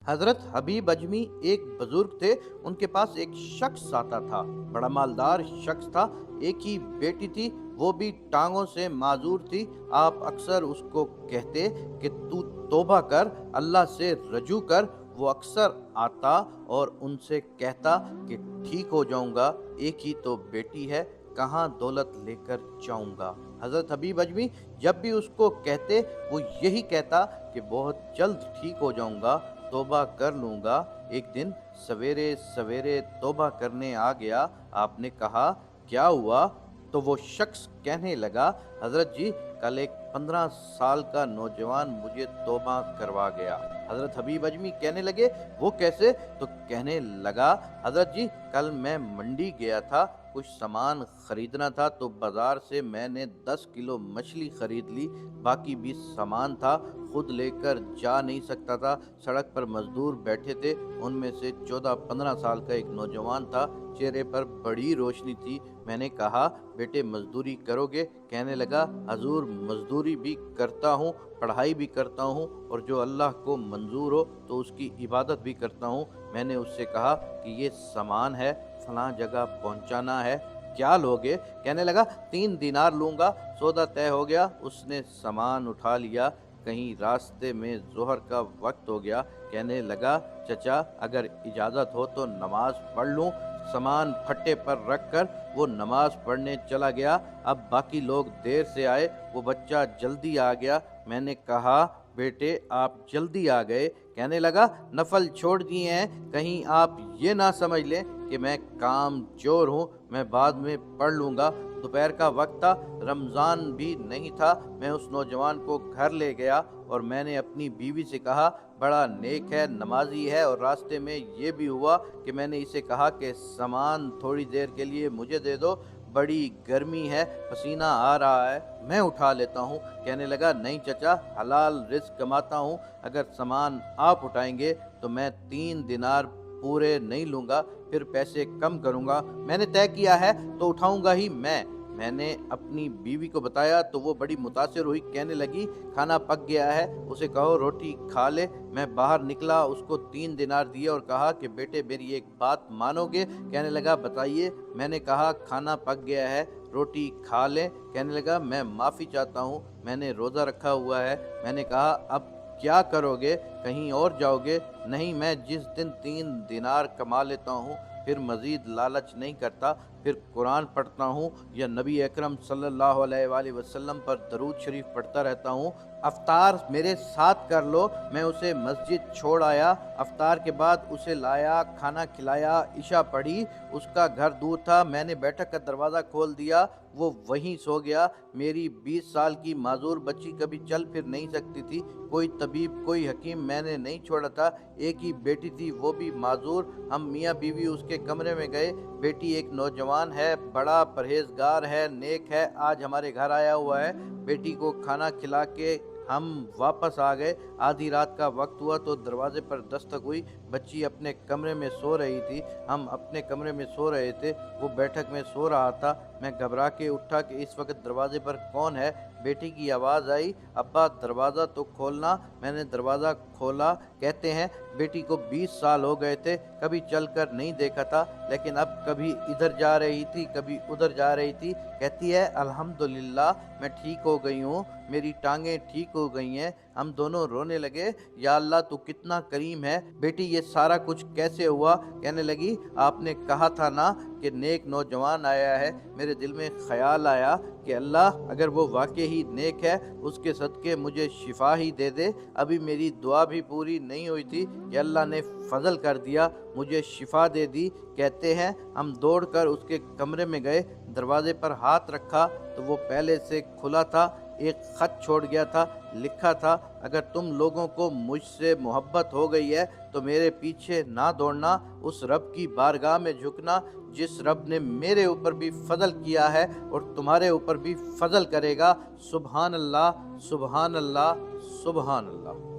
हजरत हबीब अजमी एक बुजुर्ग थे। उनके पास एक शख्स आता था, बड़ा मालदार शख्स था। एक ही बेटी थी, वो भी टांगों से माजूर थी। आप अक्सर उसको कहते कि तू तौबा कर, अल्लाह से रजू कर। वो अक्सर आता और उनसे कहता कि ठीक हो जाऊंगा, एक ही तो बेटी है, कहाँ दौलत लेकर जाऊंगा। हजरत हबीब अजमी जब भी उसको कहते, वो यही कहता कि बहुत जल्द ठीक हो जाऊंगा, तौबा कर लूंगा। एक दिन सवेरे सवेरे तौबा करने आ गया। आपने कहा क्या हुआ? तो वो शख्स कहने लगा, हजरत जी, कल एक 15 साल का नौजवान मुझे तौबा करवा गया। हजरत हबीब अजमी कहने लगे, वो कैसे? तो कहने लगा, हजरत जी, कल मैं मंडी गया था, कुछ सामान खरीदना था, तो बाजार से मैंने 10 किलो मछली खरीद ली। बाकी भी सामान था, खुद लेकर जा नहीं सकता था। सड़क पर मजदूर बैठे थे, उनमें से 14-15 साल का एक नौजवान था, चेहरे पर बड़ी रोशनी थी। मैंने कहा, बेटे मजदूरी करोगे? कहने लगा, हजूर मजदूरी भी करता हूँ, पढ़ाई भी करता हूँ, और जो अल्लाह को मंजूर हो तो उसकी इबादत भी करता हूँ। मैंने उससे कहा कि ये सामान है, फलां जगह पहुँचाना है, क्या लोगे? कहने लगा, 3 दिनार लूँगा। सौदा तय हो गया, उसने सामान उठा लिया। कहीं रास्ते में ज़ोहर का वक्त हो गया। कहने लगा, चचा अगर इजाज़त हो तो नमाज पढ़ लूँ। सामान फट्टे पर रख कर वो नमाज पढ़ने चला गया। अब बाकी लोग देर से आए, वो बच्चा जल्दी आ गया। मैंने कहा, बेटे आप जल्दी आ गए। कहने लगा, नफल छोड़ दिए हैं, कहीं आप ये ना समझ लें कि मैं काम चोर हूँ, मैं बाद में पढ़ लूँगा। दोपहर का वक्त था, रमज़ान भी नहीं था। मैं उस नौजवान को घर ले गया और मैंने अपनी बीवी से कहा, बड़ा नेक है, नमाजी है। और रास्ते में ये भी हुआ कि मैंने इसे कहा कि सामान थोड़ी देर के लिए मुझे दे दो, बड़ी गर्मी है, पसीना आ रहा है, मैं उठा लेता हूँ। कहने लगा, नहीं चचा, हलाल रिस्क कमाता हूँ, अगर सामान आप उठाएंगे तो मैं 3 दिनार पूरे नहीं लूँगा, फिर पैसे कम करूँगा। मैंने तय किया है तो उठाऊँगा ही मैंने अपनी बीवी को बताया तो वो बड़ी मुतासिर हुई। कहने लगी, खाना पक गया है, उसे कहो रोटी खा ले। मैं बाहर निकला, उसको 3 दिनार दिए और कहा कि बेटे मेरी एक बात मानोगे? कहने लगा, बताइए। मैंने कहा, खाना पक गया है, रोटी खा लें। कहने लगा, मैं माफ़ी चाहता हूँ, मैंने रोज़ा रखा हुआ है। मैंने कहा, अब क्या करोगे? कहीं और जाओगे? नहीं, मैं जिस दिन 3 दिनार कमा लेता हूँ फिर मज़ीद लालच नहीं करता, फिर कुरान पढ़ता हूँ या नबी अकरम सल्लल्लाहु अलैहि वसल्लम पर दरूद शरीफ पढ़ता रहता हूँ। अफ्तार मेरे साथ कर लो। मैं उसे मस्जिद छोड़ आया, अफ्तार के बाद उसे लाया, खाना खिलाया, इशा पढ़ी। उसका घर दूर था, मैंने बैठक का दरवाज़ा खोल दिया, वो वहीं सो गया। मेरी 20 साल की माजूर बच्ची कभी चल फिर नहीं सकती थी, कोई तबीब कोई हकीम मैंने नहीं छोड़ा था। एक ही बेटी थी, वो भी माजूर। हम मियाँ बीवी उसके कमरे में गए। बेटी एक नौजवान है, बड़ा परहेजगार है, नेक है, आज हमारे घर आया हुआ है। बेटी को खाना खिला के हम वापस आ गए। आधी रात का वक्त हुआ तो दरवाजे पर दस्तक हुई। बच्ची अपने कमरे में सो रही थी, हम अपने कमरे में सो रहे थे, वो बैठक में सो रहा था। मैं घबरा के उठा कि इस वक्त दरवाजे पर कौन है। बेटी की आवाज़ आई, अब्बा दरवाज़ा तो खोलना। मैंने दरवाज़ा खोला। कहते हैं, बेटी को 20 साल हो गए थे, कभी चलकर नहीं देखा था, लेकिन अब कभी इधर जा रही थी, कभी उधर जा रही थी। कहती है, अल्हम्दुलिल्लाह मैं ठीक हो गई हूँ, मेरी टांगें ठीक हो गई हैं। हम दोनों रोने लगे, या अल्लाह तू कितना करीम है। बेटी ये सारा कुछ कैसे हुआ? कहने लगी, आपने कहा था ना कि नेक नौजवान आया है। मेरे दिल में ख्याल आया कि अल्लाह अगर वो वाकई ही नेक है, उसके सदके मुझे शिफा ही दे दे। अभी मेरी दुआ भी पूरी नहीं हुई थी कि अल्लाह ने फजल कर दिया, मुझे शिफा दे दी। कहते हैं, हम दौड़कर उसके कमरे में गए, दरवाजे पर हाथ रखा तो वो पहले से खुला था। एक खत छोड़ गया था, लिखा था, अगर तुम लोगों को मुझसे मोहब्बत हो गई है तो मेरे पीछे ना दौड़ना, उस रब की बारगाह में झुकना जिस रब ने मेरे ऊपर भी फजल किया है और तुम्हारे ऊपर भी फजल करेगा। सुबहान अल्लाह, सुबहान अल्लाह, सुबहान अल्लाह।